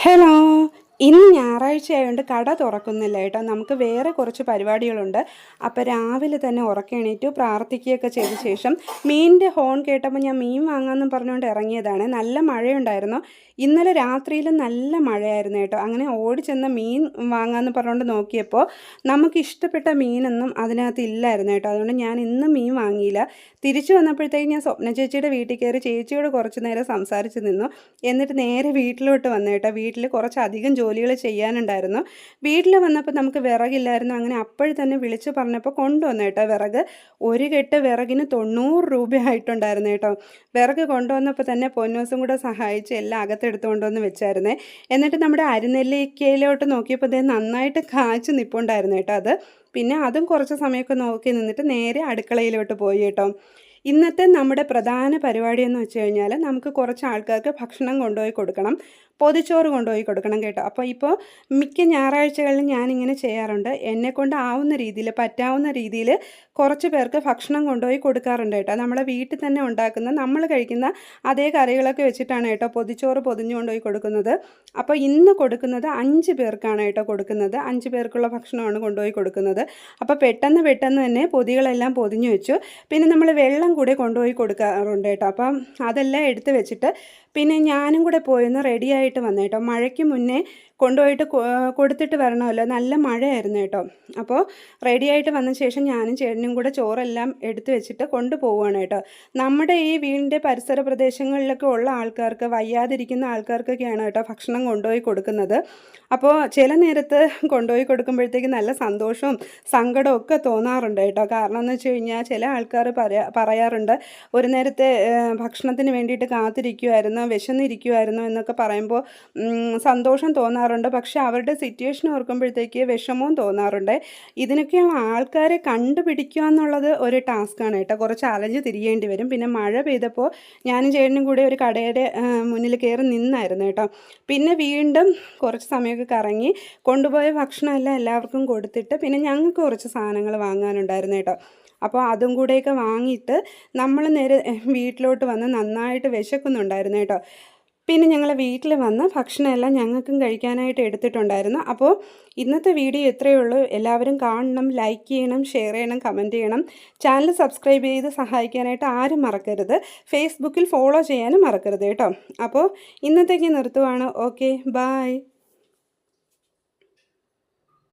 Hello. ഇന്ന് ഞായറാഴ്ച ആയതുകൊണ്ട് കട തുറക്കുന്നില്ല കേട്ടോ. നമുക്ക് വേറെ കുറച്ച് പരിപാടികളുണ്ട്. അപ്പോൾ രാവിലെ തന്നെ ഉറക്കെണീറ്റു പ്രാർത്ഥിക്കുകയൊക്കെ ചെയ്ത ശേഷം മീനിൻ്റെ ഹോൺ കേട്ടപ്പോൾ ഞാൻ മീൻ വാങ്ങാമെന്നും പറഞ്ഞുകൊണ്ട് ഇറങ്ങിയതാണ്. നല്ല മഴയുണ്ടായിരുന്നു. ഇന്നലെ രാത്രിയിലും നല്ല മഴയായിരുന്നു കേട്ടോ. അങ്ങനെ ഓടിച്ചെന്ന് മീൻ വാങ്ങാമെന്ന് പറഞ്ഞുകൊണ്ട് നോക്കിയപ്പോൾ നമുക്ക് ഇഷ്ടപ്പെട്ട മീനൊന്നും അതിനകത്ത് ഇല്ലായിരുന്നു കേട്ടോ. അതുകൊണ്ട് ഞാൻ ഇന്ന് മീൻ വാങ്ങിയില്ല. തിരിച്ചു വന്നപ്പോഴത്തേക്ക് ഞാൻ സ്വപ്ന ചേച്ചിയുടെ വീട്ടിൽ കയറി ചേച്ചിയോട് കുറച്ച് നേരം സംസാരിച്ച് നിന്നു. എന്നിട്ട് നേരെ വീട്ടിലോട്ട് വന്നു കേട്ടോ. വീട്ടിൽ കുറച്ചധികം ജോലികൾ ചെയ്യാനുണ്ടായിരുന്നു. വീട്ടിൽ വന്നപ്പോൾ നമുക്ക് വിറകില്ലായിരുന്നു. അങ്ങനെ അപ്പോഴും തന്നെ വിളിച്ച് പറഞ്ഞപ്പോൾ കൊണ്ടുവന്നു കേട്ടോ വിറക്. ഒരു കെട്ട് വിറകിന് 90 രൂപയായിട്ടുണ്ടായിരുന്നു കേട്ടോ. വിറക് കൊണ്ടുവന്നപ്പോൾ തന്നെ പൊന്നൂസും കൂടെ സഹായിച്ച് എല്ലാം അകത്തെടുത്തുകൊണ്ടുവന്ന് വെച്ചായിരുന്നേ. എന്നിട്ട് നമ്മുടെ അരിനെല്ലിക്കയിലോട്ട് നോക്കിയപ്പോൾ ദേ നന്നായിട്ട് കാച്ച് നിൽപ്പുണ്ടായിരുന്നു കേട്ടോ അത്. പിന്നെ അതും കുറച്ച് സമയമൊക്കെ നോക്കി നിന്നിട്ട് നേരെ അടുക്കളയിലോട്ട് പോയി കേട്ടോ. ഇന്നത്തെ നമ്മുടെ പ്രധാന പരിപാടി എന്ന് വെച്ച് കഴിഞ്ഞാൽ നമുക്ക് കുറച്ച് ആൾക്കാർക്ക് ഭക്ഷണം കൊണ്ടുപോയി കൊടുക്കണം. പൊതിച്ചോറ് കൊണ്ടുപോയി കൊടുക്കണം കേട്ടോ. അപ്പോൾ ഇപ്പോൾ മിക്ക ഞായറാഴ്ചകളിലും ഞാനിങ്ങനെ ചെയ്യാറുണ്ട്. എന്നെക്കൊണ്ട് ആവുന്ന രീതിയിൽ പറ്റാവുന്ന രീതിയിൽ കുറച്ച് പേർക്ക് ഭക്ഷണം കൊണ്ടുപോയി കൊടുക്കാറുണ്ട് കേട്ടോ. നമ്മളെ വീട്ടിൽ തന്നെ ഉണ്ടാക്കുന്ന നമ്മൾ കഴിക്കുന്ന അതേ കറികളൊക്കെ വെച്ചിട്ടാണ് കേട്ടോ പൊതിച്ചോറ് പൊതിഞ്ഞു കൊണ്ടുപോയി കൊടുക്കുന്നത്. അപ്പോൾ ഇന്ന് കൊടുക്കുന്നത് 5 പേർക്കാണ് കേട്ടോ കൊടുക്കുന്നത്. 5 പേർക്കുള്ള ഭക്ഷണമാണ് കൊണ്ടുപോയി കൊടുക്കുന്നത്. അപ്പോൾ പെട്ടെന്ന് തന്നെ പൊതികളെല്ലാം പൊതിഞ്ഞു വെച്ചു. പിന്നെ നമ്മൾ വെള്ളം കൂടെ കൊണ്ടുപോയി കൊടുക്കാറുണ്ട് കേട്ടോ. അപ്പം അതെല്ലാം എടുത്ത് വെച്ചിട്ട് പിന്നെ ഞാനും കൂടെ പോയൊന്ന് റെഡിയായിട്ട് വന്നു കേട്ടോ. മഴയ്ക്ക് മുന്നേ കൊണ്ടുപോയിട്ട് കൊടുത്തിട്ട് വരണമല്ലോ. നല്ല മഴയായിരുന്നു കേട്ടോ. അപ്പോൾ റെഡിയായിട്ട് വന്ന ശേഷം ഞാനും ചേട്ടനും കൂടെ ചോറെല്ലാം എടുത്ത് വെച്ചിട്ട് കൊണ്ടുപോവുകയാണ് കേട്ടോ. നമ്മുടെ ഈ വീടിൻ്റെ പരിസര പ്രദേശങ്ങളിലൊക്കെ ഉള്ള ആൾക്കാർക്ക്, വയ്യാതിരിക്കുന്ന ആൾക്കാർക്കൊക്കെയാണ് കേട്ടോ ഭക്ഷണം കൊണ്ടുപോയി കൊടുക്കുന്നത്. അപ്പോൾ ചില നേരത്ത് കൊണ്ടുപോയി കൊടുക്കുമ്പോഴത്തേക്ക് നല്ല സന്തോഷവും സങ്കടവും ഒക്കെ തോന്നാറുണ്ട് കേട്ടോ. കാരണം എന്ന് വെച്ച് കഴിഞ്ഞാൽ ചില ആൾക്കാർ പറയാറുണ്ട് ഒരു നേരത്തെ ഭക്ഷണത്തിന് വേണ്ടിയിട്ട് കാത്തിരിക്കുമായിരുന്നു, വിശന്നിരിക്കുമായിരുന്നു എന്നൊക്കെ പറയുമ്പോൾ സന്തോഷം തോന്നാറുണ്ട്. പക്ഷേ അവരുടെ സിറ്റുവേഷൻ ഓർക്കുമ്പോഴത്തേക്ക് വിഷമവും തോന്നാറുണ്ട്. ഇതിനൊക്കെയുള്ള ആൾക്കാരെ കണ്ടുപിടിക്കുക എന്നുള്ളത് ഒരു ടാസ്ക്കാണ് കേട്ടോ. കുറച്ച് അലഞ്ഞ് തിരിയേണ്ടി വരും. പിന്നെ മഴ പെയ്തപ്പോൾ ഞാനും ചേട്ടനും കൂടി ഒരു കടയുടെ മുന്നിൽ കയറി നിന്നായിരുന്നു കേട്ടോ. പിന്നെ വീണ്ടും കുറച്ച് സമയമൊക്കെ കറങ്ങി കൊണ്ടുപോയ ഭക്ഷണമെല്ലാം എല്ലാവർക്കും കൊടുത്തിട്ട് പിന്നെ ഞങ്ങൾക്ക് കുറച്ച് സാധനങ്ങൾ വാങ്ങാനുണ്ടായിരുന്നു കേട്ടോ. അപ്പോൾ അതും കൂടെയൊക്കെ വാങ്ങിയിട്ട് നമ്മൾ നേരെ വീട്ടിലോട്ട് വന്ന് നന്നായിട്ട് വിശക്കുന്നുണ്ടായിരുന്നു കേട്ടോ. പിന്നെ ഞങ്ങൾ വീട്ടിൽ വന്ന് ഭക്ഷണമെല്ലാം ഞങ്ങൾക്കും കഴിക്കാനായിട്ട് എടുത്തിട്ടുണ്ടായിരുന്നു. അപ്പോൾ ഇന്നത്തെ വീഡിയോ ഇത്രയേ ഉള്ളൂ. എല്ലാവരും കാണണം, ലൈക്ക് ചെയ്യണം, ഷെയർ ചെയ്യണം, കമൻറ്റ് ചെയ്യണം. ചാനൽ സബ്സ്ക്രൈബ് ചെയ്ത് സഹായിക്കാനായിട്ട് ആരും മറക്കരുത്. ഫേസ്ബുക്കിൽ ഫോളോ ചെയ്യാനും മറക്കരുത് കേട്ടോ. അപ്പോൾ ഇന്നത്തേക്ക് നിർത്തുവാണ്. Okay, bye.